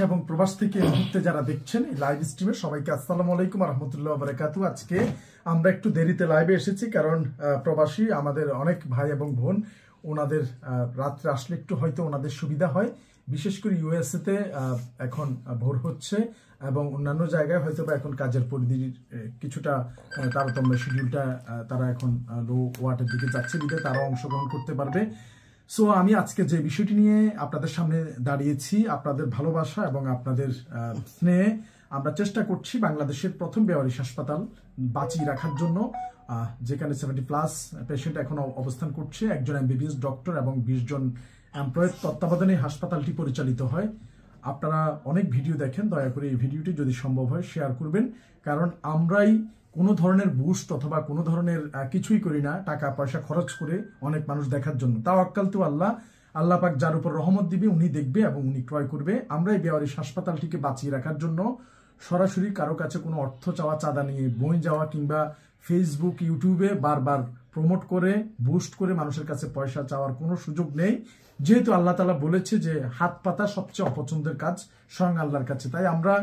এবং প্রবাস থেকে এই মুহূর্তে যারা দেখছেন এই লাইভ স্ট্রিমে সবাইকে আসসালামু আলাইকুম ওয়া রাহমাতুল্লাহি ওয়া বারাকাতুহু। আজকে আমরা একটু দেরিতে লাইভে এসেছি, কারণ প্রবাসী আমাদের অনেক ভাই এবং বোন ওনাদের রাত্রে আসলে একটু হয়তো ওনাদের সুবিধা হয়। বিশেষ করে ইউএসএ তে এখন ভোর হচ্ছে এবং অন্যান্য জায়গায় হয়তো বা এখন কাজের পরিধির কিছুটা তারতম্য, শিডিউলটা তারা এখন লো ওয়াটের দিকে যাচ্ছে, বিধায় তারাও অংশগ্রহণ করতে পারবে। সো আমি আজকে যে বিষয়টি নিয়ে আপনাদের সামনে দাঁড়িয়েছি, আপনাদের ভালোবাসা এবং আপনাদের স্নেহে আমরা চেষ্টা করছি বাংলাদেশের প্রথম বেওয়ারিশ হাসপাতাল বাঁচিয়ে রাখার জন্য, যেখানে 70+ পেশেন্ট এখন অবস্থান করছে। একজন এমবিবিএস ডক্টর এবং 20 জন এমপ্লয়ের তত্ত্বাবধানে হাসপাতালটি পরিচালিত হয়। আপনারা অনেক ভিডিও দেখেন, দয়া করে এই ভিডিওটি যদি সম্ভব হয় শেয়ার করবেন, কারণ আমরাই কোনো ধরনের বুস্ট অথবা কোনো ধরনের কিছুই করি না টাকা পয়সা খরচ করে অনেক মানুষ দেখার জন্য। তাওয়াক্কাল তু আল্লাহ, আল্লাহ পাক যার উপর রহমত দিবে উনি দেখবে এবং উনি ক্রয় করবে। আমরা এই বেওয়ারিশ হাসপাতালটিকে বাঁচিয়ে রাখার জন্য সরাসরি কারো কাছে কোনো অর্থ চাওয়া, চাঁদা নিয়ে বই যাওয়া কিংবা ফেসবুক ইউটিউবে বারবার প্রমোট করে বুস্ট করে মানুষের কাছে পয়সা চাওয়ার কোনো সুযোগ নেই, যেহেতু আল্লাহ তাআলা বলেছে যে হাত পাতা সবচেয়ে অপছন্দের কাজ স্বয়ং আল্লাহর কাছে। তাই আমরা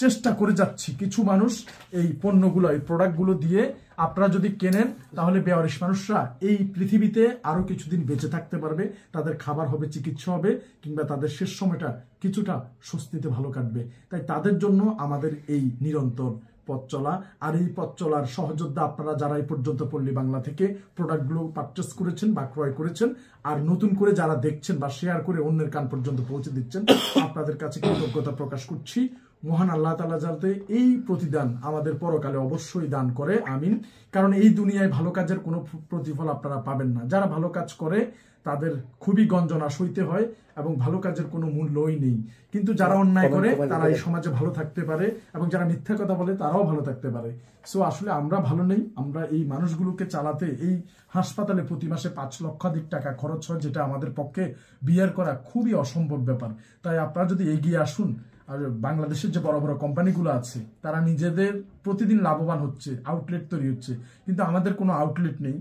চেষ্টা করে যাচ্ছি কিছু মানুষ এই পণ্যগুলো, এই প্রোডাক্টগুলো দিয়ে আপনারা যদি কেনেন তাহলে বেওয়ারিশ মানুষরা এই পৃথিবীতে আরো কিছুদিন বেঁচে থাকতে পারবে, তাদের খাবার হবে, চিকিৎসা হবে, কিংবা তাদের শেষ সময়টা কিছুটা স্বস্তিতে ভালো কাটবে। তাই তাদের জন্য আমাদের এই নিরন্তর পথ চলা। আর এই পথ চলার সহযোদ্ধা আপনারা যারা এই পর্যন্ত পল্লী বাংলা থেকে প্রোডাক্টগুলো পারচেস করেছেন বা ক্রয় করেছেন, আর নতুন করে যারা দেখছেন বা শেয়ার করে অন্যের কান পর্যন্ত পৌঁছে দিচ্ছেন, আপনাদের কাছে কৃতজ্ঞতা প্রকাশ করছি। মহান আল্লাহ তাআলা যাতে এই প্রতিদান আমাদের পরকালে অবশ্যই দান করে, আমিন। কারণ এই দুনিয়ায় ভালো কাজের কোনো প্রতিফল আপনারা পাবেন না। যারা ভালো কাজ করে তাদের খুবই গঞ্জনা সইতে হয় এবং ভালো কাজের কোনো মূল্যই নেই। কিন্তু যারা অন্যায় করে তারা এই সমাজে ভালো থাকতে পারে এবং যারা মিথ্যা কথা বলে তারাও ভালো থাকতে পারে। সো আসলে আমরা ভালো নেই, আমরা এই মানুষগুলোকে চালাতে এই হাসপাতালে প্রতি মাসে 5 লক্ষাধিক টাকা খরচ হয়, যেটা আমাদের পক্ষে বিয়ার করা খুবই অসম্ভব ব্যাপার। তাই আপনারা যদি এগিয়ে আসুন। আর বাংলাদেশের যে বড় বড় কোম্পানিগুলো আছে তারা নিজেদের প্রতিদিন লাভবান হচ্ছে, আউটলেট তৈরি হচ্ছে, কিন্তু আমাদের কোনো আউটলেট নেই।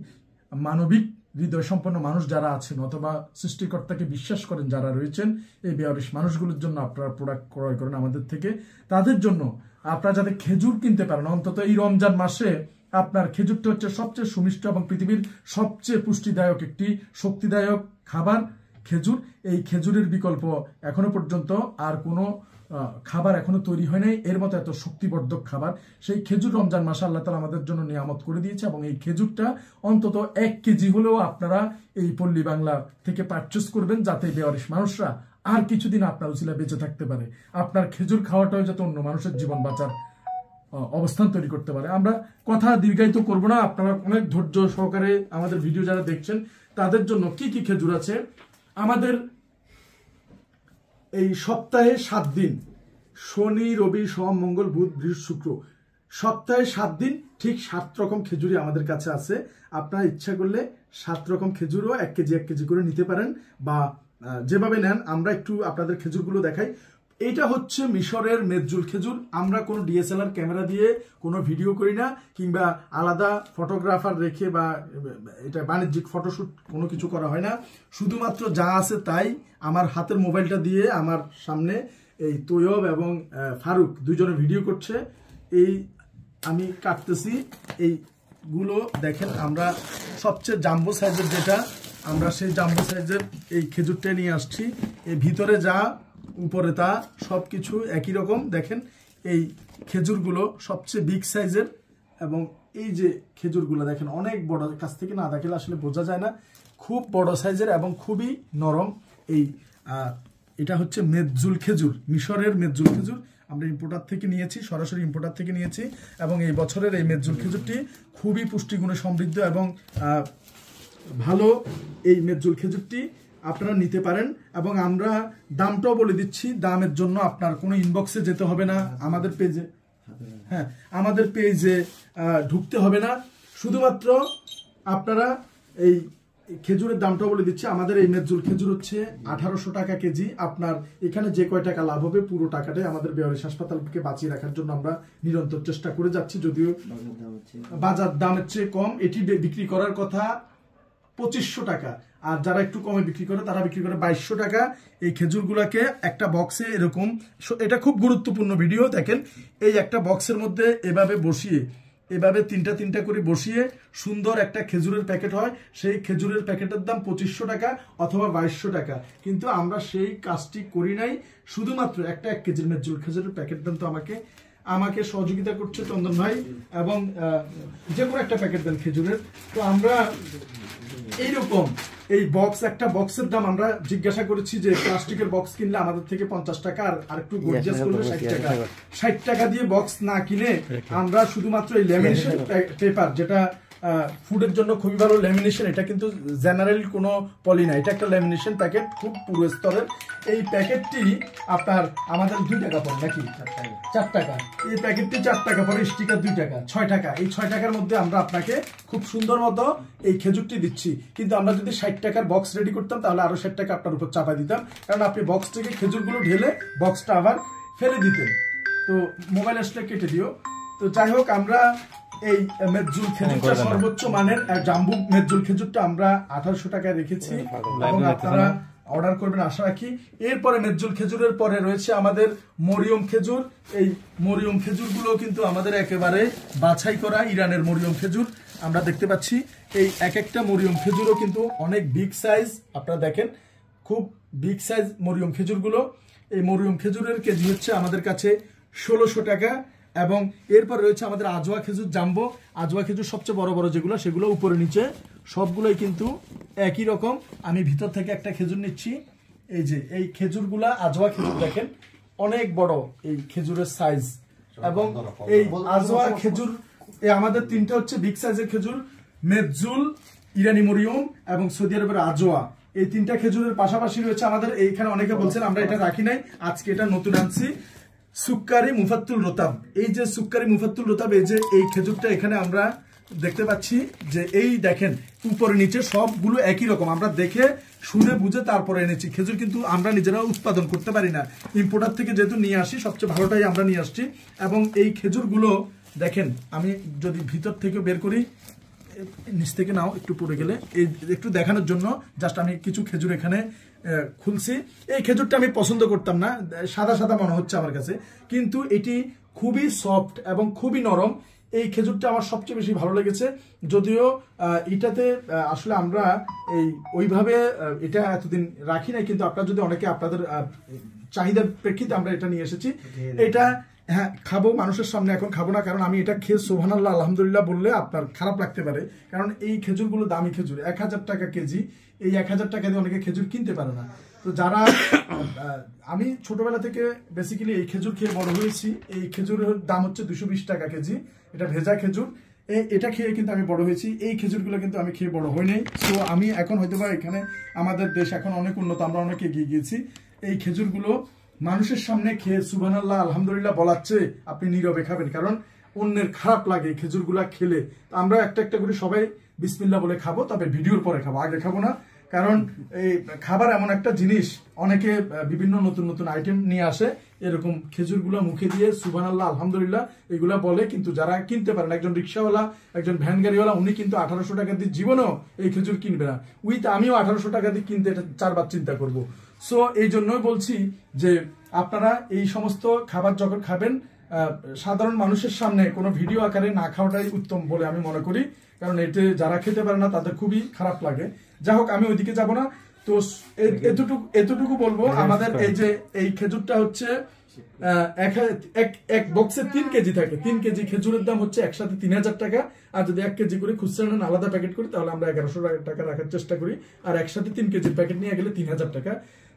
মানবিক হৃদয় সম্পন্ন মানুষ যারা আছেন অথবা সৃষ্টিকর্তাকে বিশ্বাস করেন যারা রয়েছেন, এই বেওয়ারিশ মানুষগুলোর জন্য আপনারা প্রোডাক্ট ক্রয় করেন আমাদের থেকে। তাদের জন্য আপনারা যাতে খেজুর কিনতে পারেন, অন্তত এই রমজান মাসে আপনার খেজুরটা হচ্ছে সবচেয়ে সুমিষ্ট এবং পৃথিবীর সবচেয়ে পুষ্টিদায়ক একটি শক্তিদায়ক খাবার খেজুর। এই খেজুরের বিকল্প এখনো পর্যন্ত আর কোনো খাবার এখনো তৈরি হয় নাই এর মতো এত শক্তিবর্ধক খাবার। সেই খেজুর রমজান মাসে আল্লাহ তাআলা আমাদের জন্য নিয়ামত করে দিয়েছে এবং এই খেজুরটা অন্তত 1 কেজি হলেও আপনারা এই পল্লী বাংলা থেকে পারচেস করবেন, যাতে বেওয়ারিশ মানুষরা আর কিছুদিন আপনার উছিলা বেঁচে থাকতে পারে। আপনার খেজুর খাওয়াটাও যাতে অন্য মানুষের জীবন বাঁচার অবস্থান তৈরি করতে পারে। আমরা কথা দীর্ঘায়িত করব না, আপনারা অনেক ধৈর্য সহকারে আমাদের ভিডিও যারা দেখছেন তাদের জন্য কি কি খেজুর আছে। আমাদের এই সপ্তাহে 7 দিন, শনি রবি সোম মঙ্গল বুধ বৃহস্পতি শুক্র, সপ্তাহে 7 দিন ঠিক 7 রকম খেজুরই আমাদের কাছে আছে। আপনারা ইচ্ছা করলে 7 রকম খেজুরও 1 কেজি 1 কেজি করে নিতে পারেন, বা যেভাবে নেন। আমরা একটু আপনাদের খেজুরগুলো দেখাই। এটা হচ্ছে মিশরের মেজজুল খেজুর। আমরা কোনো ডিএসএলআর ক্যামেরা দিয়ে কোনো ভিডিও করি না, কিংবা আলাদা ফটোগ্রাফার রেখে বা এটা বাণিজ্যিক ফটোশুট কোনো কিছু করা হয় না। শুধুমাত্র যা আছে তাই আমার হাতের মোবাইলটা দিয়ে আমার সামনে এই তৈয়ব এবং ফারুক দুইজনে ভিডিও করছে। এই আমি কাটতেছি এইগুলো দেখেন। আমরা সবচেয়ে জাম্বো সাইজের যেটা, আমরা সেই জাম্বো সাইজের এই খেজুরটা নিয়ে আসছি। এই ভিতরে যা উপরে তা সবকিছু একই রকম। দেখেন এই খেজুরগুলো সবচেয়ে বিগ সাইজের, এবং এই যে খেজুরগুলো দেখেন অনেক বড়, কাছ থেকে না দেখলে আসলে বোঝা যায় না, খুব বড় সাইজের এবং খুবই নরম। এটা হচ্ছে মেজজুল খেজুর, মিশরের মেজজুল খেজুর। আমরা ইম্পোর্টার থেকে নিয়েছি, সরাসরি ইম্পোর্টার থেকে নিয়েছি, এবং এই বছরের এই মেজজুল খেজুরটি খুবই পুষ্টিগুণে সমৃদ্ধ এবং ভালো। এই মেজজুল খেজুরটি আপনারা নিতে পারেন এবং আমরা দামটাও বলে দিচ্ছি। দামের জন্য আপনার কোনো ইনবক্সে যেতে হবে না, আমাদের পেজে, হ্যাঁ আমাদের পেজে ঢুকতে হবে না। শুধুমাত্র আপনারা এই খেজুরের দামটাও বলে দিচ্ছি। আমাদের এই মেজজুল খেজুর হচ্ছে 1800 টাকা কেজি। আপনার এখানে যে কয় টাকা লাভ হবে পুরো টাকাটাই আমাদের বেওয়ারিশ হাসপাতালকে বাঁচিয়ে রাখার জন্য আমরা নিরন্তর চেষ্টা করে যাচ্ছি, যদিও বাজার দামের চেয়ে কম। এটি বিক্রি করার কথা 2500 টাকা, আর যারা একটু কমে বিক্রি করে তারা বিক্রি করে 2200 টাকা। এই খেজুরগুলোকে একটা বক্সে এরকম, এটা খুব গুরুত্বপূর্ণ ভিডিও দেখেন, এই একটা বক্সের মধ্যে এভাবে বসিয়ে, এভাবে তিনটা তিনটা করে বসিয়ে সুন্দর একটা খেজুরের প্যাকেট হয়। সেই খেজুরের প্যাকেটের দাম 2500 টাকা অথবা 2200 টাকা। কিন্তু আমরা সেই কাজটি করি নাই, শুধুমাত্র একটা 1 কেজির মেজুল খেজুরের প্যাকেট দেন তো আমাকে সহযোগিতা করছে চন্দন ভাই, এবং যে কোনো একটা প্যাকেট দেন খেজুরের। তো আমরা এইরকম এই বক্স, একটা বক্সের দাম আমরা জিজ্ঞাসা করেছি যে প্লাস্টিকের বক্স কিনলে আমাদের থেকে 50 টাকা, আর একটু গর্জিয়াস করলে 60 টাকা। 60 টাকা দিয়ে বক্স না কিনে আমরা শুধুমাত্র এই ল্যামিনেশন পেপার, যেটা ফুডের জন্য খুবই ভালো ল্যামিনেশন, এটা কিন্তু জেনারেল কোনো পলি না, এটা একটা ল্যামিনেশন প্যাকেট, খুব পুরো স্তরের। এই প্যাকেটটি আপনার আমাদের 2 টাকা পড়ে নাকি 4 টাকা। এই প্যাকেটটি 4 টাকা পড়ে, স্টিকার 2 টাকা, 6 টাকা। এই 6 টাকার মধ্যে আমরা আপনাকে খুব সুন্দর মতো এই খেজুরটি দিচ্ছি। কিন্তু আমরা যদি 60 টাকার বক্স রেডি করতাম তাহলে আরো 60 টাকা আপনার উপর চাপা দিতাম, কারণ আপনি বক্স থেকে খেজুরগুলো ঢেলে বক্সটা আবার ফেলে দিতেন। তো মোবাইল আসলে কেটে দিও। তো যাই হোক, আমরা এই মেজুল খেজুরটা সর্বোচ্চ মানের জাম্বু মেজুল খেজুরটা আমরা 1800 টাকায় রেখেছি, এবং আপনারা অর্ডার করবেন আশা রাখি। এরপরে মেজুল খেজুরের পরে রয়েছে আমাদের মরিয়ম খেজুর। এই মরিয়ম খেজুরগুলো কিন্তু আমাদের একেবারে বাছাই করা ইরানের মরিয়ম খেজুর আমরা দেখতে পাচ্ছি। এই এক একটা মরিয়ম খেজুরও কিন্তু অনেক বিগ সাইজ, আপনারা দেখেন খুব বিগ সাইজ মরিয়ম খেজুরগুলো। এই মরিয়ম খেজুরের কেজি হচ্ছে আমাদের কাছে 1600 টাকা। এবং এরপর রয়েছে আমাদের আজওয়া খেজুর জাম্বো। আজওয়া খেজুর সবচেয়ে বড় বড় যেগুলো, সেগুলো উপরে নিচে সবগুলোই কিন্তু একই রকম। আমি ভিতর থেকে একটা খেজুর নিচ্ছি, এই যে এই খেজুরগুলা আজওয়া খেজুর, দেখেন অনেক বড় এই খেজুরের সাইজ। এবং এই আজওয়া খেজুর আমাদের 3টা হচ্ছে বিগ সাইজের খেজুর, মেজুল, ইরানি মরিয়ম এবং সৌদি আরবের আজওয়া। এই 3টা খেজুরের পাশাপাশি রয়েছে আমাদের এইখানে, অনেকে বলছেন আমরা এটা রাখি নাই, আজকে এটা নতুন আনছি, সুক্কারি মুফাত্তুল রোতাব। এই যে সুক্কারি মুফাত্তুল রোতাব, এই যে এই খেজুরটা এখানে আমরা দেখতে পাচ্ছি যে এই দেখেন উপরে নিচে সবগুলো একই রকম, আমরা দেখে শুনে বুঝে তারপরে এনেছি। খেজুর কিন্তু আমরা নিজেরা উৎপাদন করতে পারি না, ইম্পোর্টার থেকে যেহেতু নিয়ে আসি, সবচেয়ে ভালোটাই আমরা নিয়ে আসছি। এবং এই খেজুরগুলো দেখেন, আমি যদি ভিতর থেকে বের করি, নিচ থেকে নাও একটু পড়ে গেলে, এই একটু দেখানোর জন্য জাস্ট আমি কিছু খেজুর এখানে খুলছি। এই খেজুরটা আমি পছন্দ করতাম না, সাদা সাদা মনে হচ্ছে আমার কাছে, কিন্তু এটি খুবই সফট এবং খুবই নরম। এই খেজুরটা আমার সবচেয়ে বেশি ভালো লেগেছে, যদিও এটাতে আসলে আমরা এই ওইভাবে এটা এতদিন রাখি নাই, কিন্তু আপনারা যদি অনেকে আপনাদের চাহিদার প্রেক্ষিতে আমরা এটা নিয়ে এসেছি। এটা হ্যাঁ খাবো, মানুষের সামনে এখন খাবো না, কারণ আমি এটা খেয়ে সুবহানাল্লাহ আলহামদুলিল্লাহ বললে আপনার খারাপ লাগতে পারে, কারণ এই খেজুরগুলো দামি খেজুর, 1000 টাকা কেজি। এই 1000 টাকা দিয়ে অনেকে খেজুর কিনতে পারে না। তো যারা, আমি ছোটবেলা থেকে বেসিক্যালি এই খেজুর খেয়ে বড় হয়েছি। এই খেজুরের দাম হচ্ছে 220 টাকা কেজি, এটা ভেজা খেজুর। এটা খেয়ে কিন্তু আমি বড় হয়েছি, এই খেজুরগুলো কিন্তু আমি খেয়ে বড় হই নাই। তো আমি এখন হয়তো বা এখানে আমাদের দেশ এখন অনেক উন্নত, আমরা অনেক এগিয়ে গিয়েছি। এই খেজুরগুলো মানুষের সামনে খেয়ে সুবহানাল্লাহ আলহামদুলিল্লাহ বলাচ্ছে আপনি নীরবে খাবেন, কারণ অন্যের খারাপ লাগে খেজুরগুলা খেলে। আমরা একটা একটা করে সবাই বিসমিল্লাহ বলে খাবো, তবে ভিডিওর পরে খাবো, আগে খাবো না। কারণ এই খাবার এমন একটা জিনিস, অনেকে বিভিন্ন নতুন নতুন আইটেম নিয়ে আসে, এরকম খেজুরগুলো মুখে দিয়ে সুবহানাল্লাহ আলহামদুলিল্লাহ এগুলা বলে, কিন্তু যারা কিনতে পারেন, একজন রিক্সাওয়ালা, একজন ভ্যান গাড়িওয়ালা, উনি কিন্তু 1800 টাকা দিয়ে জীবনেও এই খেজুর কিনবে না। আমিও 1800 টাকা দিয়ে কিনতে এটা 4 বার চিন্তা করবো। সো এই জন্যই বলছি যে আপনারা এই সমস্ত খাবার যখন খাবেন, সাধারণ মানুষের সামনে কোনো ভিডিও আকারে না খাওয়াটাই উত্তম বলে আমি মনে করি, কারণ এতে যারা খেতে পারে না তাদের খুবই খারাপ লাগে। যাই হোক, আমি ওইদিকে যাব না। তো এতটুকু বলবো, আমাদের এই যে এই খেজুরটা হচ্ছে এক বক্সে 3 কেজি থাকে। 3 কেজি খেজুরের দাম হচ্ছে একসাথে 3000 টাকা। আর যদি 1 কেজি করে খুচরা নেন, আলাদা প্যাকেট করি, তাহলে আমরা 1100 টাকা রাখার চেষ্টা করি। আর একসাথে 3 কেজির প্যাকেট নিয়ে গেলে 3000 টাকা।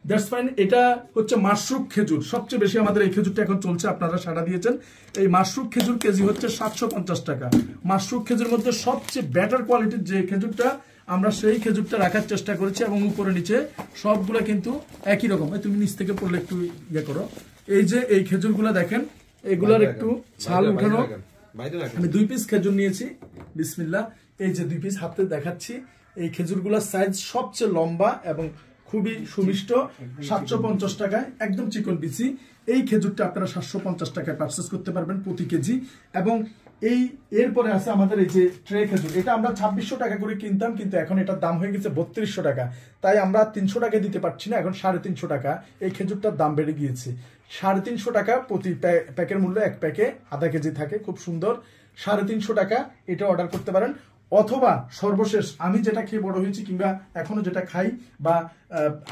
That's fine. এটা হচ্ছে মাশরুক খেজুর, সবচেয়ে বেশি আমাদের এই খেজুরটা এখন চলছে, আপনারা সাড়া দিয়েছেন। এই মাশরুক খেজুর কেজি হচ্ছে 750 টাকা। মাশরুক খেজুর মধ্যে সবচেয়ে বেটার কোয়ালিটির যে খেজুরটা, আমরা সেই খেজুরটা রাখার চেষ্টা করেছি, এবং উপরে নিচে সবগুলো কিন্তু একই রকম। তুমি নিচ থেকে পড়লে একটু ইয়ে করো। এই যে এই খেজুরগুলো দেখেন, এগুলার একটু ছাল উঠানো। আমি 2 পিস খেজুর নিয়েছি, বিসমিল্লাহ। এই যে 2 পিস হাতে দেখাচ্ছি। এই খেজুরগুলোর সাইজ সবচেয়ে লম্বা এবং খুবই সুমিষ্ট, 750 টাকায় একদম চিকন বিচি। এই খেজুরটা আপনারা 750 টাকায় পারচেস করতে পারবেন প্রতি কেজি। এবং এরপরে আছে আমাদের এই যে ট্রে খেজুর, এটা আমরা 2600 টাকা করে কিনতাম, কিন্তু এখন এটার দাম হয়ে গেছে 3200 টাকা। তাই আমরা 300 টাকা দিতে পারছি না, এখন 350 টাকা এই খেজুরটার দাম বেড়ে গিয়েছে। 350 টাকা প্রতি প্যাকের মূল্য, এক প্যাকে আধা কেজি থাকে, খুব সুন্দর। 350 টাকা এটা অর্ডার করতে পারেন। অথবা সর্বশেষ আমি যেটা খেয়ে বড় হয়েছি কিংবা এখনো যেটা খাই বা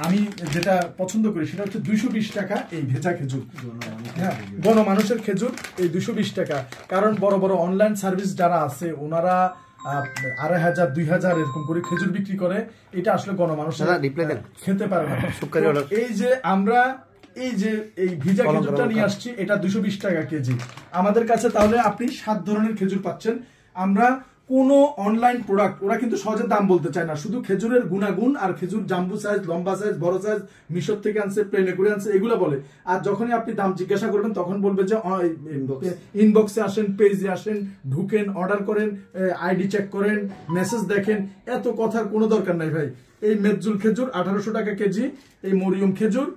আমি যেটা পছন্দ করি সেটা হচ্ছে 220 টাকা এই ভেজা খেজুর। হ্যাঁ, গণমানুষের খেজুর এই 220 টাকা। কারণ বড় বড় অনলাইন সার্ভিস যারা আছে ওনারা 2500 2000 এরকম করে খেজুর বিক্রি করে, এটা আসলে গণমানুষের খেতে পারে না। এই যে আমরা এই ভিজা খেজুরটা নিয়ে আসছি, এটা 220 টাকা কেজি আমাদের কাছে। তাহলে আপনি 7 ধরনের খেজুর পাচ্ছেন। আমরা কোন অনলাইন প্রোডাক্ট ওরা কিন্তু সহজে দাম বলতে চায় না, শুধু খেজুরের গুণাগুণ আর খেজুর জাম্বু সাইজ, লম্বা সাইজ, বড় সাইজ, মিশর থেকে আনছে, প্লেনে করে আনছে, এগুলো বলে। আর যখনই আপনি দাম জিজ্ঞাসা করবেন তখন বলবে যে ইনবক্সে আসেন, পেজে আসেন, ঢুকেন, অর্ডার করেন, আইডি চেক করেন, মেসেজ দেখেন। এত কথার কোনো দরকার নাই ভাই। এই মেজজুল খেজুর 1800 টাকা কেজি, এই মরিয়ম খেজুর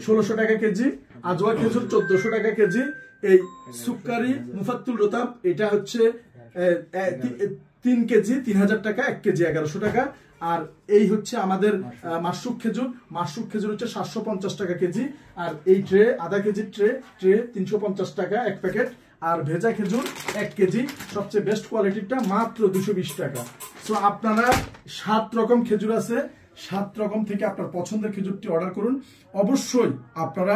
1600 টাকা কেজি, আজওয়া খেজুর 1400 টাকা কেজি, এই সুক্কারি মুফাত্তুল রতাব এটা হচ্ছে 3 কেজি 3000 টাকা, 1 কেজি 1100 টাকা। আর এই হচ্ছে আমাদের মাশরুক খেজুর হচ্ছে 750 টাকা কেজি। আর এই ট্রে আধা কেজি ট্রে 350 টাকা এক প্যাকেট। আর ভেজা খেজুর 1 কেজি সবচেয়ে বেস্ট কোয়ালিটিটা মাত্র 220 টাকা। সো আপনারা 7 রকম খেজুর আছে, 7 রকম থেকে আপনার পছন্দের খেজুরটি অর্ডার করুন। অবশ্যই আপনারা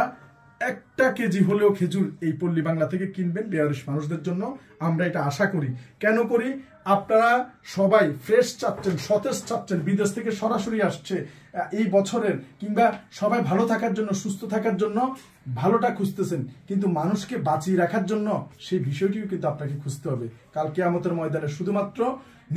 1 কেজি হলেও খেজুর এই পল্লী বাংলা থেকে কিনবেন বেয়ারিশ মানুষদের জন্য। আমরা এটা আশা করি। কেন করি? আপনারা সবাই ফ্রেশ চাচ্ছেন, সতেজ চাচ্ছেন, বিদেশ থেকে সরাসরি আসছে এই বছরের, কিংবা সবাই ভালো থাকার জন্য, সুস্থ থাকার জন্য ভালোটা খুঁজতেছেন, কিন্তু মানুষকে বাঁচিয়ে রাখার জন্য সেই বিষয়টিও কিন্তু আপনাকে খুঁজতে হবে। কাল কিয়ামতের ময়দানে শুধুমাত্র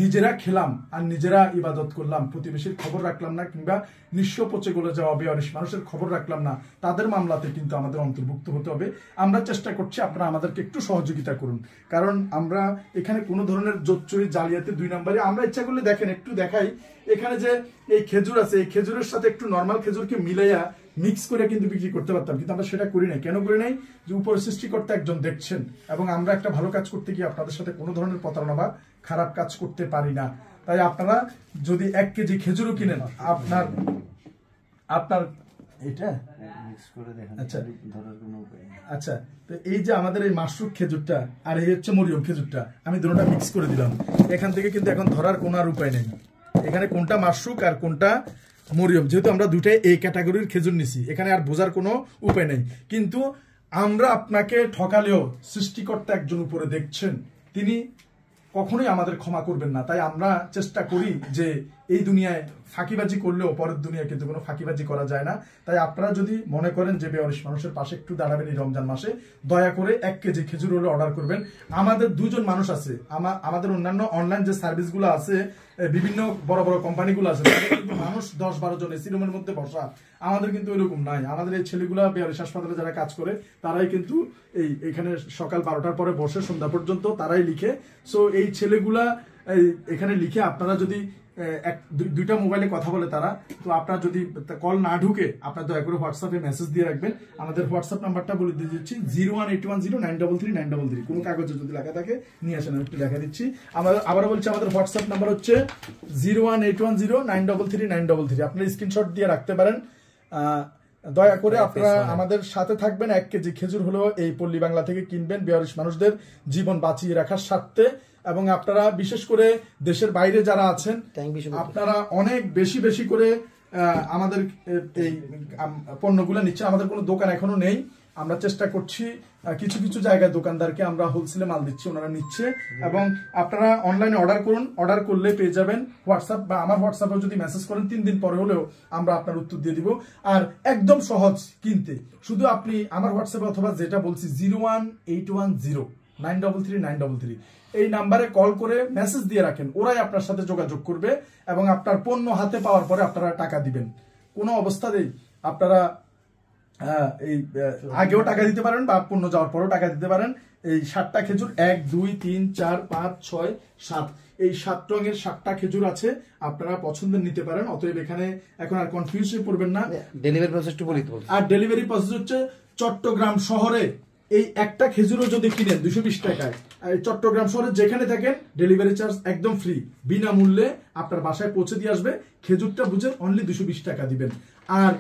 নিজেরা খেলাম আর নিজেরা ইবাদত করলাম, প্রতিবেশীর খবর রাখলাম না, কিংবা নিঃস্ব পচে গলে যাওয়া বেয়ারিশ মানুষের খবর রাখলাম না, তাদের মামলাতে কিন্তু আমাদের অন্তর্ভুক্ত হতে হবে। আমরা চেষ্টা করছি, আপনারা আমাদেরকে একটু সহযোগিতা করুন। কারণ আমরা এখানে কোনো ধরনের জোচ্চুরি, জালিয়াতি, 2 নম্বরে আমরা ইচ্ছা করলে দেখেন একটু দেখাই, এখানে যে এই খেজুর আছে, এই খেজুরের সাথে একটু নর্মাল খেজুরকে মিলাইয়া মিক্স করে কিন্তু বিক্রি করতে পারতাম, কিন্তু আমরা সেটা করি নাই। কেন করি নাই? যে উপরে সৃষ্টিকর্তা একজন দেখছেন, এবং আমরা একটা ভালো কাজ করতে গিয়ে আপনাদের সাথে কোনো ধরনের প্রতারণা বা খারাপ কাজ করতে পারি না। তাই আপনারা যদি 1 কেজি খেজুরও কিনেন, আপনার এটা আচ্ছা আচ্ছা, তো এই যে আমাদের এই মাশরুক খেজুরটা আর এই হচ্ছে মরিয়ম খেজুরটা, আমি দুটোটা মিক্স করে দিলাম। এখান থেকে কিন্তু এখন ধরার কোনো আর উপায় নেই, এখানে কোনটা মাশরুক আর কোনটা মরিয়ম। যেহেতু আমরা দুটাই এই ক্যাটাগরির খেজুর নিছি, এখানে আর বোঝার কোনো উপায় নেই। কিন্তু আমরা আপনাকে ঠকালেও সৃষ্টিকর্তা একজন উপরে দেখছেন, তিনি কখনোই আমাদের ক্ষমা করবেন না। তাই আমরা চেষ্টা করি যে এই দুনিয়ায় ফাঁকিবাজি করলেও পরের দুনিয়ায় কিন্তু কোনো ফাঁকিবাজি করা যায় না। তাই আপনারা যদি মনে করেন যে বেয়ারিশ মানুষের পাশে একটু দাঁড়াবেন এই রমজান মাসে, দয়া করে 1 কেজি খেজুর হলে অর্ডার করবেন। আমাদের 2 জন মানুষ আছে, আমাদের অন্যান্য অনলাইন যে সার্ভিসগুলো আছে, বিভিন্ন বড় বড় কোম্পানিগুলো আছে, কিন্তু মানুষ 10-12 জন এসি রুমের মধ্যে বসা। আমাদের কিন্তু এরকম নাই। আমাদের এই ছেলেগুলা বেয়ারিশ হাসপাতালে যারা কাজ করে, তারাই কিন্তু এখানে সকাল 12টার পরে বসে সন্ধ্যা পর্যন্ত তারাই লিখে। সো এই ছেলেগুলা এখানে লিখে, আপনারা যদি 2টা মোবাইলে কথা বলে তারা, তো আপনার যদি কল না ঢুকে আপনার দয়া করে হোয়াটসঅ্যাপে মেসেজ দিয়ে রাখবেন। আমাদের হোয়াটসঅ্যাপ নাম্বারটা বলে দিয়ে দিচ্ছি, 01810933933। কোনো কাগজে যদি লেখা থাকে নিয়ে আসেন, আমি একটু লেখা দিচ্ছি। আবারও বলছি, আমাদের হোয়াটসঅ্যাপ নাম্বার হচ্ছে 01810933933। আপনারা স্ক্রিনশট দিয়ে রাখতে পারেন। দয়া করে আপনারা আমাদের সাথে থাকবেন। 1 কেজি খেজুর হলেও এই পল্লী বাংলা থেকে কিনবেন বেয়ারিশ মানুষদের জীবন বাঁচিয়ে রাখার স্বার্থে। এবং আপনারা বিশেষ করে দেশের বাইরে যারা আছেন, আপনারা অনেক বেশি বেশি করে আমাদের এই পণ্যগুলো নিচ্ছেন। আমাদের কোনো দোকান এখনো নেই, আমরা চেষ্টা করছি কিছু কিছু জায়গায় দোকানদারকে আমরা হোলসেলে মাল দিচ্ছি, ওনারা নিচ্ছে। এবং আপনারা অনলাইনে অর্ডার করুন, অর্ডার করলে পেয়ে যাবেন হোয়াটসঅ্যাপ বা আমার হোয়াটসঅ্যাপে যদি মেসেজ করেন 3 দিন পরে হলেও আমরা আপনার উত্তর দিয়ে দিব। আর একদম সহজ কিনতে, শুধু আপনি আমার হোয়াটসঅ্যাপে অথবা যেটা বলছি 01810933933 এই নাম্বারে কল করে মেসেজ দিয়ে রাখেন, ওরাই আপনার সাথে যোগাযোগ করবে এবং আপনার পণ্য হাতে পাওয়ার পরে আপনারা টাকা দিবেন। কোনো অবস্থাতেই আপনারা এই আগেও টাকা দিতে পারেন বা পণ্য যাওয়ার পরেও টাকা দিতে পারেন। এই 7টা খেজুর 1 2 3 4 5 6 7 এই 7 রঙের 7টা খেজুর আছে, আপনারা পছন্দের নিতে পারেন। অতএব এখানে এখন আর কনফিউজ হয়ে পড়বেন না। ডেলিভারি প্রসেসটা বলি তো। আর ডেলিভারি প্রসেস হচ্ছে চট্টগ্রাম শহরে এই একটা খেজুরও যদি কিনেন 220 টাকায়, চট্টগ্রাম শহরে যেখানে থাকেন ডেলিভারি চার্জ একদম ফ্রি, বিনামূল্যে আপনার বাসায় পৌঁছে দিয়ে আসবে। খেজুরটা বুঝে অনলি 220 টাকা দিবেন। আর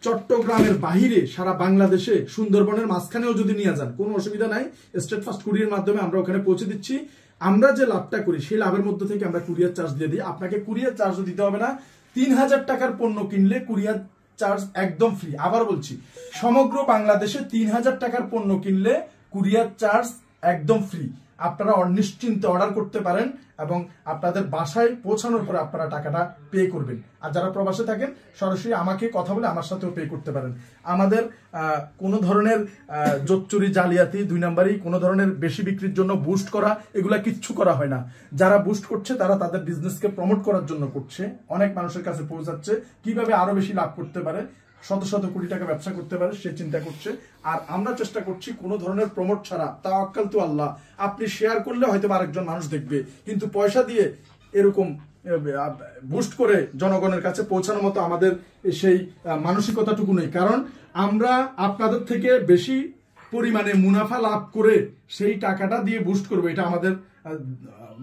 চট্টগ্রামের বাহিরে সারা বাংলাদেশে সুন্দরবনের মাঝখানেও যদি নিয়ে যান কোনো অসুবিধা নাই, স্টেট ফাস্ট কুরিয়ার মাধ্যমে আমরা ওখানে পৌঁছে দিচ্ছি। আমরা যে লাভটা করি সেই লাভের মধ্যে থেকে আমরা কুরিয়ার চার্জ দিয়ে দিই। আপনাকে কুরিয়ার চার্জও দিতে হবে না। 3000 টাকার পণ্য কিনলে কুরিয়ার চার্জ একদম ফ্রি। আবার বলছি, সমগ্র বাংলাদেশে 3000 টাকার পণ্য কিনলে কুরিয়ার চার্জ একদম ফ্রি। আপনারা নিশ্চিন্তে অর্ডার করতে পারেন এবং আপনাদের বাসায় পৌঁছানোর পরে আপনারা টাকাটা পে করবেন। আর যারা প্রবাসে থাকেন সরাসরি আমাকে কথা বলে আমার সাথেও পে করতে পারেন। আমাদের কোনো ধরনের জোচ্চুরি, জালিয়াতি, 2 নাম্বারই, কোনো ধরনের বেশি বিক্রির জন্য বুস্ট করা এগুলা কিচ্ছু করা হয় না। যারা বুস্ট করছে তারা তাদের বিজনেসকে প্রমোট করার জন্য করছে, অনেক মানুষের কাছে পৌঁছাচ্ছে, কিভাবে আরো বেশি লাভ করতে পারে, শত শত কোটি টাকা ব্যবসা করতে পারে সে চিন্তা করছে। আর আমরা চেষ্টা করছি কোনো ধরনের প্রমোট ছাড়া, তাওয়াক্কাল তু আল্লাহ। আপনি শেয়ার করলে হয়তো আরেকজন মানুষ দেখবে, কিন্তু পয়সা দিয়ে এরকম বুস্ট করে জনগণের কাছে পৌঁছানোর মতো আমাদের সেই মানসিকতাটুকু নেই। কারণ আমরা আপনাদের থেকে বেশি পরিমাণে মুনাফা লাভ করে সেই টাকাটা দিয়ে বুস্ট করবো, এটা আমাদের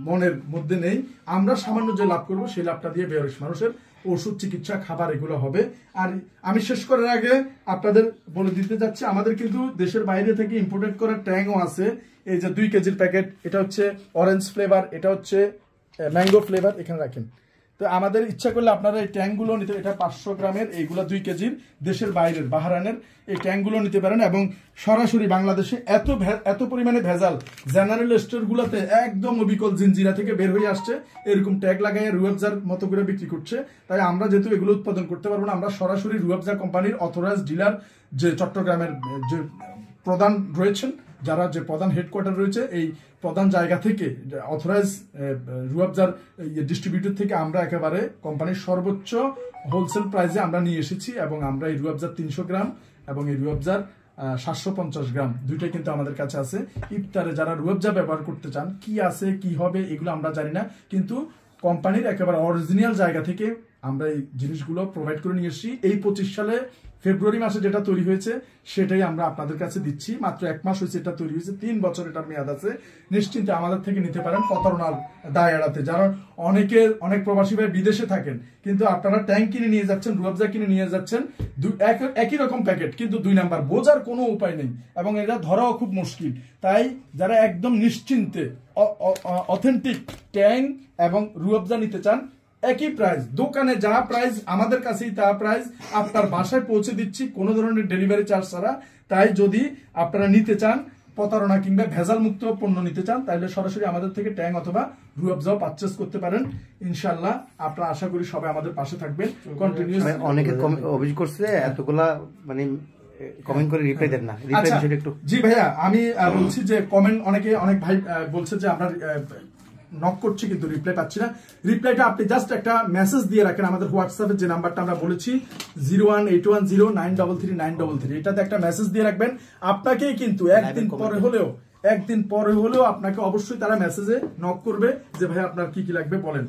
মনের মধ্যে নেই। আমরা সামান্য যে লাভ করবো সেই লাভটা দিয়ে বেরোস মানুষের ওষুধ, চিকিৎসা, খাবার এগুলো হবে। আর আমি শেষ করার আগে আপনাদের বলে দিতে যাচ্ছি, আমাদের কিন্তু দেশের বাইরে থেকে ইম্পোর্টেড করা ট্যাংও আছে। এই যে 2 কেজির প্যাকেট, এটা হচ্ছে অরেঞ্জ ফ্লেভার, এটা হচ্ছে ম্যাঙ্গো ফ্লেভার, এখানে রাখেন। তো আমাদের ইচ্ছা করলে আপনারা এই ট্যাঙ্কগুলো নিতে, এটা 500 গ্রামের, এইগুলো 2 কেজির, দেশের বাইরের বাহরানের এই ট্যাঙ্কগুলো নিতে পারেন। এবং সরাসরি বাংলাদেশে এত পরিমাণে ভেজাল জেনারেল স্টোরগুলোতে একদম অবিকল জিনজিরা থেকে বের হয়ে আসছে, এরকম ট্যাগ লাগাইয়ে রুয়াবজার মতো করে বিক্রি করছে। তাই আমরা যেহেতু এগুলো উৎপাদন করতে পারবো না, আমরা সরাসরি রুয়াবজা কোম্পানির অথরাইজড ডিলার, যে চট্টগ্রামের যে প্রধান রয়েছেন, যারা যে প্রধান হেডকোয়ার্টার রয়েছে, এই প্রধান জায়গা থেকে অথরাইজ রুয়াবজার ডিস্ট্রিবিউটর থেকে আমরা একেবারে কোম্পানির সর্বোচ্চ হোলসেল প্রাইসে আমরা নিয়ে এসেছি। এবং আমরা এই রুয়াবজার 300 গ্রাম এবং এই রুয়াবজার 750 গ্রাম দুইটাই কিন্তু আমাদের কাছে আছে। ইফতারে যারা রুয়াবজা ব্যবহার করতে চান, কি আছে কি হবে এগুলো আমরা জানি না, কিন্তু কোম্পানির একেবারে অরিজিনাল জায়গা থেকে আমরা এই জিনিসগুলো প্রোভাইড করে নিয়ে এসেছি। এই 25 সালে ফেব্রুয়ারি মাসে যেটা তৈরি হয়েছে সেটাই আমরা আপনাদের কাছে দিচ্ছি। মাত্র 1 মাস হয়েছে এটা তৈরি হয়েছে, 3 বছর এটার মেয়াদ আছে। নিশ্চিন্তে আমাদের থেকে নিতে পারেন প্রতারণার দায় এড়াতে। যারা অনেক প্রবাসী ভাই বিদেশে থাকেন, কিন্তু আপনারা ট্যাঙ্ক কিনে নিয়ে যাচ্ছেন, রুয়াবজা কিনে নিয়ে যাচ্ছেন, একই রকম প্যাকেট, কিন্তু 2 নাম্বার, বোঝার কোনো উপায় নেই এবং এটা ধরাও খুব মুশকিল। তাই যারা একদম নিশ্চিন্তে অথেন্টিক ট্যাঙ্ক এবং রুয়াবজা নিতে চান, একই প্রাইস, দোকানে যা প্রাইস আমাদের কাছেই তা প্রাইস, আপনার বাসায় পৌঁছে দিচ্ছি কোনো ধরনের ডেলিভারি চার্জ ছাড়া। তাই যদি আপনারা নিতে চান, প্রতারণা কিংবা ভেজাল মুক্ত পণ্য নিতে চান, তাহলে সরাসরি আমাদের থেকে ট্যাং অথবা রুয়াবজাও পারচেজ করতে পারেন। ইনশাআল্লাহ আপনারা আশা করি সবাই আমাদের পাশে থাকবেন। কন্টিনিউয়াস অনেকে অভিযোগ করছে এতগুলা মানে কমেন্ট করে রিপ্লাই দেন না, রিপ্লাই বিষয়টা একটু। জি ভাইয়া, আমি বলছি যে কমেন্ট অনেক ভাই বলছে যে আপনার নক করছি কিন্তু রিপ্লাই পাচ্ছি না। রিপ্লাইটা আপনি জাস্ট একটা মেসেজ দিয়ে রাখেন আমাদের হোয়াটসঅ্যাপের যে নাম্বারটা আমরা বলেছি 018109333, এটাতে একটা মেসেজ দিয়ে রাখবেন। আপনাকেই কিন্তু একদিন পরে হলেও আপনাকে অবশ্যই তারা মেসেজে নক করবে যে ভাই আপনার কি কি লাগবে বলেন,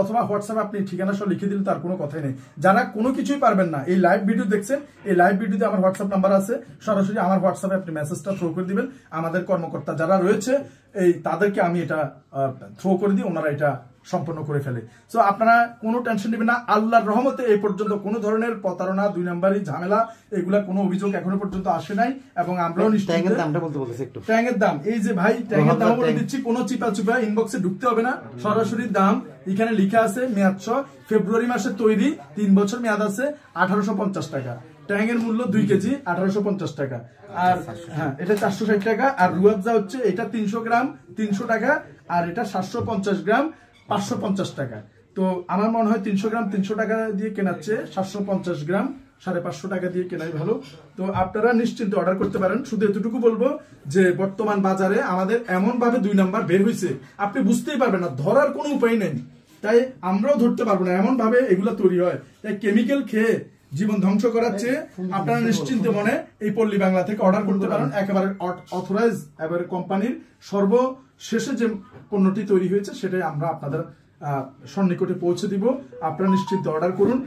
অথবা হোয়াটসঅ্যাপে আপনি ঠিকানা সহ লিখে দিলে তার কোনো কথাই নেই। যারা কোনো কিছুই পারবেন না, এই লাইভ ভিডিও দেখছেন, এই লাইভ ভিডিওতে আমার হোয়াটসঅ্যাপ নাম্বার আছে, সরাসরি আমার হোয়াটসঅ্যাপে আপনি মেসেজটা থ্রো করে দিবেন। আমাদের কর্মকর্তা যারা রয়েছে তাদেরকে আমি এটা থ্রো করে দিই, ওনারা এটা সম্পন্ন করে ফেলে। সো আপনারা কোনো টেনশন নেবেন না। আল্লাহর রহমতে এই পর্যন্ত কোনো ধরনের প্রতারণা, 2 নাম্বারি, ঝামেলা এগুলা কোনো অভিযোগ এখনো পর্যন্ত আসে নাই। এবং আমরাও ট্যাঙ্গের দাম, এই যে ভাই ট্যাঙ্গের দাম বলে দিচ্ছি, কোনো চিপা ইনবক্সে ঢুকতে হবে না, সরাসরি দাম এখানে লেখা আছে। মেয়াদ ফেব্রুয়ারি মাসে তৈরি, 3 বছর মেয়াদ আছে, 1850 টাকা। ট্যাঙ্গের মূল্য 2 কেজি 1850 টাকা। আর হ্যাঁ, এটা 460 টাকা। আর রুয়াবজা হচ্ছে এটা 300 গ্রাম 300 টাকা, আর এটা 750 গ্রাম 550 টাকা। তো আমার মনে হয় 300 গ্রাম 300 টাকা দিয়ে কেনাচ্ছে, 750 গ্রাম 550 টাকা দিয়ে কেনাই ভালো। তো আপনারা নিশ্চিন্তে অর্ডার করতে পারেন। শুধু এতটুকু বলবো যে বর্তমান বাজারে আমাদের এমন ভাবে 2 নাম্বার বের হয়েছে, আপনি বুঝতেই পারবেন না, ধরার কোনো উপায় নেই। তাই আমরাও ধরতে পারবো না, এমন ভাবে এগুলা তৈরি হয়। তাই কেমিক্যাল খেয়ে জীবন ধ্বংস করাচ্ছে, আপনারা নিশ্চিন্ত মনে এই পল্লী বাংলা থেকে অর্ডার করতে পারেন। একেবারে অথরাইজ এবারে কোম্পানির সর্বশেষে যে পণ্যটি তৈরি হয়েছে সেটাই আমরা আপনাদের সন্নিকটে পৌঁছে দিব। আপনারা নিশ্চিন্ত অর্ডার করুন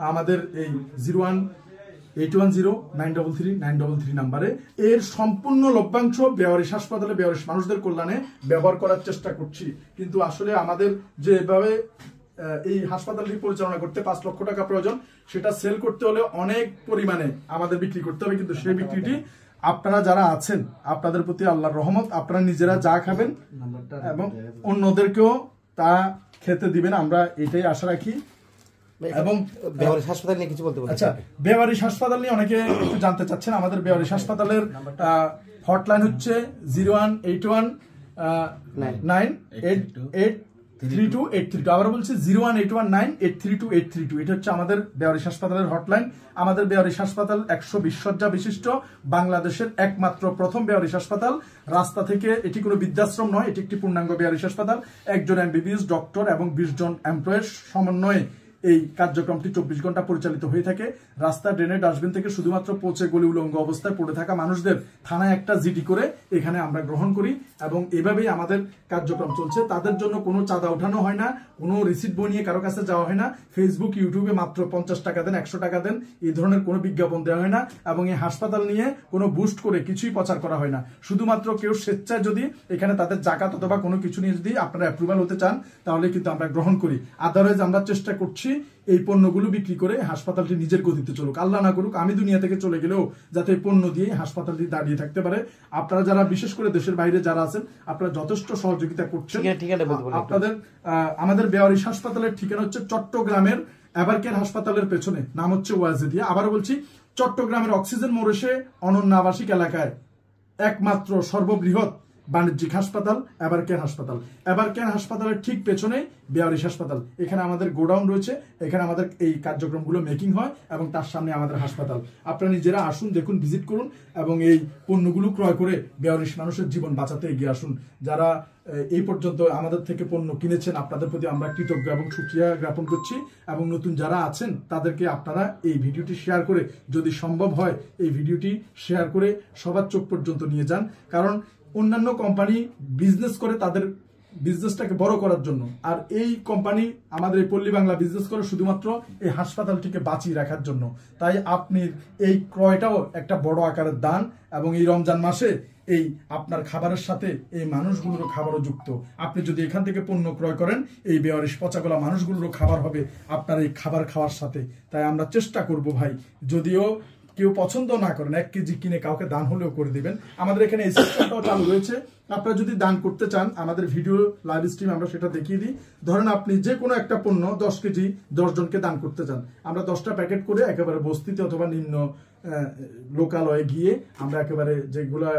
আমাদের এই 01810933 নাম্বারে। এর সম্পূর্ণ লভ্যাংশ বেওয়ারিশ হাসপাতালে বেওয়ারিশ মানুষদের কল্যাণে ব্যবহার করার চেষ্টা করছি। কিন্তু আসলে আমাদের যেভাবে এই হাসপাতালটি পরিচালনা করতে 5 লক্ষ টাকা প্রয়োজন, সেটা সেল করতে হলে অনেক পরিমাণে আমাদের বিক্রি করতে হবে। কিন্তু সেই বিক্রিটি আপনারা যারা আছেন, আপনাদের প্রতি আল্লাহর রহমত, আপনারা নিজেরা যা খাবেন এবং অন্যদেরকেও তা খেতে দিবেন, আমরা এটাই আশা রাখি। এবং বেওয়ারিশ হাসপাতাল নিয়ে কিছু বলতে বলতে। আচ্ছা, বেওয়ারিশ হাসপাতাল নিয়ে অনেকে একটু জানতে চাচ্ছেন। আমাদের বেওয়ারিশ হাসপাতালের হটলাইন হচ্ছে 018198832 আবার বলছি 01819832832। এটা হচ্ছে আমাদের বেওয়ারিশ হাসপাতালের হটলাইন। আমাদের বেওয়ারিশ হাসপাতাল 120 শয্যা বিশিষ্ট বাংলাদেশের একমাত্র প্রথম বেওয়ারিশ হাসপাতাল। রাস্তা থেকে এটি কোনো বৃদ্ধাশ্রম নয়, এটি একটি পূর্ণাঙ্গ বেওয়ারিশ হাসপাতাল। 1 জন MBBS ডক্টর এবং 20 জন এমপ্লয়ের সমন্বয়ে এই কার্যক্রমটি 24 ঘন্টা পরিচালিত হয়ে থাকে। রাস্তা, ড্রেনের ডাস্টবিন থেকে শুধুমাত্র পচে গলি উলঙ্গ অবস্থায় পড়ে থাকা মানুষদের থানায় একটা জিডি করে এখানে আমরা গ্রহণ করি এবং এভাবেই আমাদের কার্যক্রম চলছে। তাদের জন্য কোনো চাঁদা ওঠানো হয় না, কোনো রিসিট বই নিয়ে কারো কাছে যাওয়া হয় না। ফেসবুক, ইউটিউবে মাত্র 50 টাকা দেন, 100 টাকা দেন, এই ধরনের কোনো বিজ্ঞাপন দেওয়া হয় না। এবং এই হাসপাতাল নিয়ে কোনো বুস্ট করে কিছুই প্রচার করা হয় না। শুধুমাত্র কেউ স্বেচ্ছায় যদি এখানে তাদের জাকাত অথবা কোনো কিছু নিয়ে যদি আপনারা অ্যাপ্রুভাল হতে চান, তাহলে কিন্তু আমরা গ্রহণ করি। আদারওয়াইজ আমরা চেষ্টা করছি এই পণ্যগুলো বিক্রি করে হাসপাতালটি নিজের গতিতে চলুক। আল্লাহ না করুক আমি দুনিয়া থেকে চলে গেলেও যাতে এই পণ্য দিয়ে হাসপাতালটি দাঁড়িয়ে থাকতে পারে। আপনারা যারা বিশেষ করে দেশের বাইরে যারা আছেন, আপনারা যথেষ্ট সহযোগিতা করছেন। আপনাদের আমাদের বেওয়ারিশ হাসপাতালের ঠিকানা হচ্ছে চট্টগ্রামের এভারকেয়ার হাসপাতালের পেছনে, নাম হচ্ছে ওয়াজেদিয়া। আবারও বলছি, চট্টগ্রামের অক্সিজেন মোড়ে অনন্য আবাসিক এলাকায় একমাত্র সর্ববৃহৎ বাণিজ্যিক হাসপাতাল এভারকেয়ার হাসপাতাল। এভারকেয়ার হাসপাতালের ঠিক পেছনে বেওয়ারিশ হাসপাতাল। এখানে আমাদের গোডাউন রয়েছে, এখানে আমাদের এই কার্যক্রমগুলো মেকিং হয় এবং তার সামনে আমাদের হাসপাতাল। আপনারা নিজেরা আসুন, দেখুন, ভিজিট করুন এবং এই পণ্যগুলো ক্রয় করে বেওয়ারিশ মানুষের জীবন বাঁচাতে এগিয়ে আসুন। যারা এই পর্যন্ত আমাদের থেকে পণ্য কিনেছেন, আপনাদের প্রতি আমরা কৃতজ্ঞ এবং শুকরিয়া জ্ঞাপন করছি। এবং নতুন যারা আছেন তাদেরকে আপনারা এই ভিডিওটি শেয়ার করে, যদি সম্ভব হয় এই ভিডিওটি শেয়ার করে সবার চোখ পর্যন্ত নিয়ে যান। কারণ অন্যান্য কোম্পানি বিজনেস করে তাদের বিজনেসটাকে বড় করার জন্য, আর এই কোম্পানি আমাদের এই পল্লী বাংলা বিজনেস করে শুধুমাত্র এই হাসপাতালটিকে বাঁচিয়ে রাখার জন্য। তাই আপনি এই ক্রয়টাও একটা বড় আকারের দান। এবং এই রমজান মাসে এই আপনার খাবারের সাথে এই মানুষগুলোরও খাবারও যুক্ত। আপনি যদি এখান থেকে পণ্য ক্রয় করেন, এই বেওয়ারিশ পচাগোলা মানুষগুলোরও খাবার হবে আপনার এই খাবার খাওয়ার সাথে। তাই আমরা চেষ্টা করব ভাই, যদিও কেউ পছন্দ না করেন, 1 কেজি কিনে কাউকে দান হলেও করে দিবেন। আমাদের এখানে এই সিস্টেমটাও চালু রয়েছে। আপনারা যদি দান করতে চান, আমাদের ভিডিও লাইভ স্ট্রিম আমরা সেটা দেখিয়ে দিই। ধরেন আপনি যে কোনো একটা পণ্য 10 কেজি 10 জনকে দান করতে চান, আমরা 10টা প্যাকেট করে একেবারে বস্তিতে অথবা নিম্ন লোকালয়ে গিয়ে আমরা একেবারে যেগুলা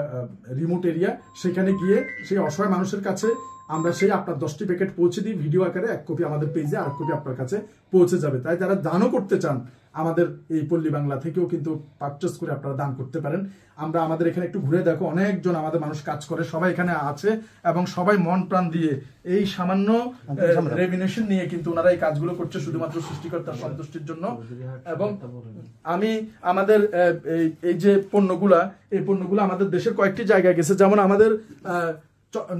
রিমোট এরিয়া সেখানে গিয়ে সেই অসহায় মানুষের কাছে আমরা সেই আপনার 10টি প্যাকেট পৌঁছে দিই ভিডিও আকারে। 1 কপি আমাদের পেজে, আর 1 কপি আপনার কাছে পৌঁছে যাবে। তাই যারা দানও করতে চান, আমাদের এই পল্লী বাংলা থেকেও কিন্তু পারচেস করে আপনারা দান করতে পারেন। আমরা আমাদের এখানে একটু ঘুরে দেখো, অনেকজন আমাদের মানুষ কাজ করে, সবাই এখানে আছে এবং সবাই মন প্রাণ দিয়ে এই সামান্য রেভিনিউশন নিয়ে কিন্তু ওনারা এই কাজগুলো করছে শুধুমাত্র সৃষ্টিকর্তার সন্তুষ্টির জন্য। এবং আমি আমাদের এই যে পণ্যগুলা, এই পণ্যগুলো আমাদের দেশের কয়েকটি জায়গায় গেছে। যেমন আমাদের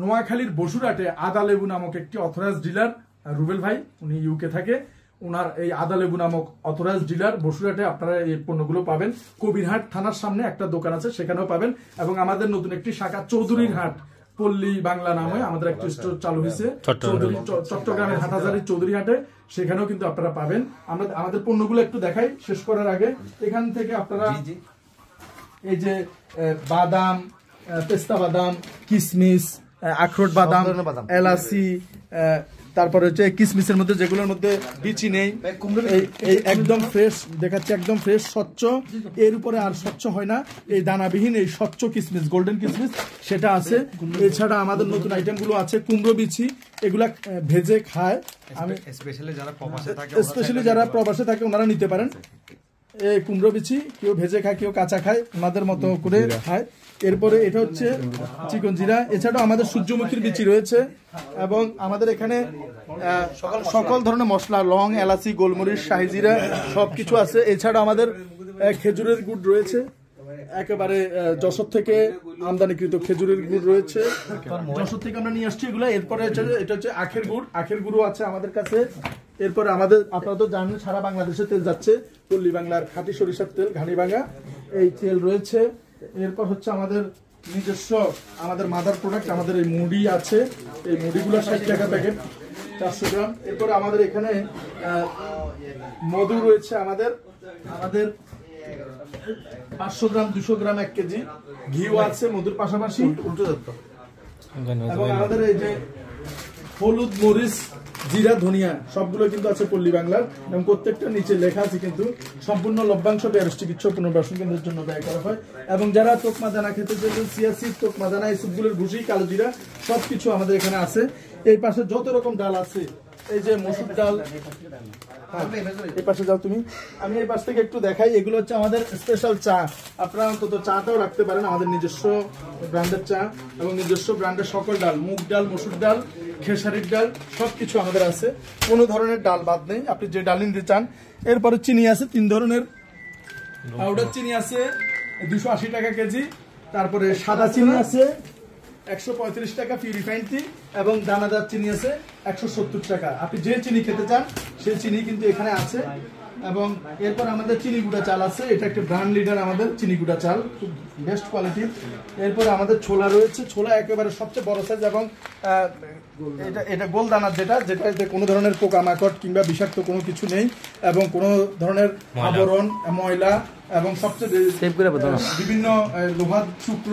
নোয়াখালীর বসুরহাটে আদালেবু নামক একটি অথরাইজ ডিলার, রুবেল ভাই, উনি ইউকে থাকে, ওনার এই আদালেবু নামক অথরাইজ ডিলার বসুরহাটে আপনারা এই পণ্যগুলো পাবেন। কবিরহাট থানার সামনে একটা দোকান আছে, সেখানেও পাবেন। এবং আমাদের নতুন একটি শাখা চৌধুরীর হাট পল্লী বাংলা নামে আমাদের একটি স্টোর চালু হয়েছে চট্টগ্রামের হাটহাজারী চৌধুরী হাটে, সেখানেও কিন্তু আপনারা পাবেন। আমরা আমাদের পণ্যগুলো একটু দেখাই শেষ করার আগে। এখান থেকে আপনারা এই যে বাদাম, পেস্তা বাদাম, কিশমিশ, আখরোট বাদাম, এলাচি, তারপরে হচ্ছে কিসমিসের মধ্যে যেগুলোর মধ্যে বিচি নেই, এই একদম ফ্রেশ দেখাচ্ছে, একদম ফ্রেশ স্বচ্ছ। এর উপরে আর স্বচ্ছ হয় না, এই দানাবিহীন এই স্বচ্ছ কিসমিস, গোল্ডেন কিসমিস সেটা আছে। এছাড়া আমাদের নতুন আইটেমগুলো আছে, কুমড়ো বিচি, এগুলা ভেজে খায়। আমি স্পেশালি যারা প্রবাসে থাকে ওনারা নিতে পারেন। এই কুমড়ো বিচি কেউ ভেজে খায়, কেউ কাঁচা খায়, ওনাদের মতো করে খায়। এরপরে এটা হচ্ছে চিকন জিরা। এছাড়াও আমাদের সূর্যমুখীর বিচি রয়েছে এবং আমাদের এখানে সকল ধরনের মশলা, লং, এলাচি, গোলমরিচ, শাহি জিরা সবকিছু আছে। এছাড়া আমাদের খেজুরের গুড় রয়েছে, একেবারে যশোর থেকে আমদানিকৃত খেজুরের গুড় রয়েছে, যশোর থেকে আমরা নিয়ে আসছি এগুলো। এরপরে এটা হচ্ছে আখের গুড়, আখের গুড়ও আছে আমাদের কাছে। এরপরে আমাদের, আপনারা তো জানেন সারা বাংলাদেশে তেল যাচ্ছে, পল্লী বাংলার খাঁটি সরিষার তেল, ঘানিভাঙা এই তেল রয়েছে। এরপর হচ্ছে আমাদের নিজস্ব আমাদের মাদার প্রোডাক্ট, আমাদের এই মুড়ি আছে, এই মুড়িগুলো 60 টাকা প্যাকেট 400 গ্রাম। এরপর আমাদের এখানে মধু রয়েছে, আমাদের 500 গ্রাম 200 গ্রাম 1 কেজি ঘিও আছে মধুর পাশাপাশি। এবং আমাদের এই যে হলুদ, মরিচ, জিরা, ধনিয়া সবগুলো কিন্তু আছে পল্লী বাংলার এবং প্রত্যেকটা নিচে লেখা আছে কিন্তু সম্পূর্ণ লভ্যাংশ বেয়ারস চিকিৎসা পুনর্বাসন কেন্দ্রের জন্য ব্যয় করা হয়। এবং যারা তোকমা দানা খেতে চাইছেন, সিয়াসি, তোকমা দানা, এই সবগুলোর ভুসি, কালো জিরা সবকিছু আমাদের এখানে আছে। এই পাশে যত রকম ডাল আছে, এই যে মসুর ডাল, এই পাশে যাও তুমি, আমি এই পাশ থেকে একটু দেখাই। এগুলো হচ্ছে আমাদের স্পেশাল চা, আপনারা অন্তত চাটাও রাখতে পারেন, আমাদের নিজস্ব ব্র্যান্ডের চা এবং নিজস্ব ব্র্যান্ডের সকল ডাল, মুগ ডাল, মসুর ডাল, খেসারির ডাল সবকিছু আমাদের আছে, কোনো ধরনের ডাল বাদ নেই, আপনি যে ডাল নিতে চান। এরপরে চিনি আছে 3 ধরনের, পাউডার চিনি আছে 280 টাকা কেজি, তারপরে সাদা চিনি আছে 135 টাকা পিউরিফাইড, এবং দানাদার চিনি আছে 170 টাকা। আপনি যে চিনি খেতে চান সেই চিনি কিন্তু এখানে আছে। এবং এরপর আমাদের চিনি গুঁড়া চাল আছে, এটা একটা ব্র্যান্ড লিডার আমাদের চিনি গুঁড়া চাল, খুব বেস্ট কোয়ালিটির। এরপরে আমাদের ছোলা রয়েছে, ছোলা একেবারে সবচেয়ে বড় সাইজ এবং এটা গোল দানার, যেটাতে কোনো ধরনের পোকামাকড় কিংবা বিষাক্ত কোনো কিছু নেই এবং কোনো ধরনের আবরণ, ময়লা এবং সবচেয়ে বিভিন্ন লোহার শুক্র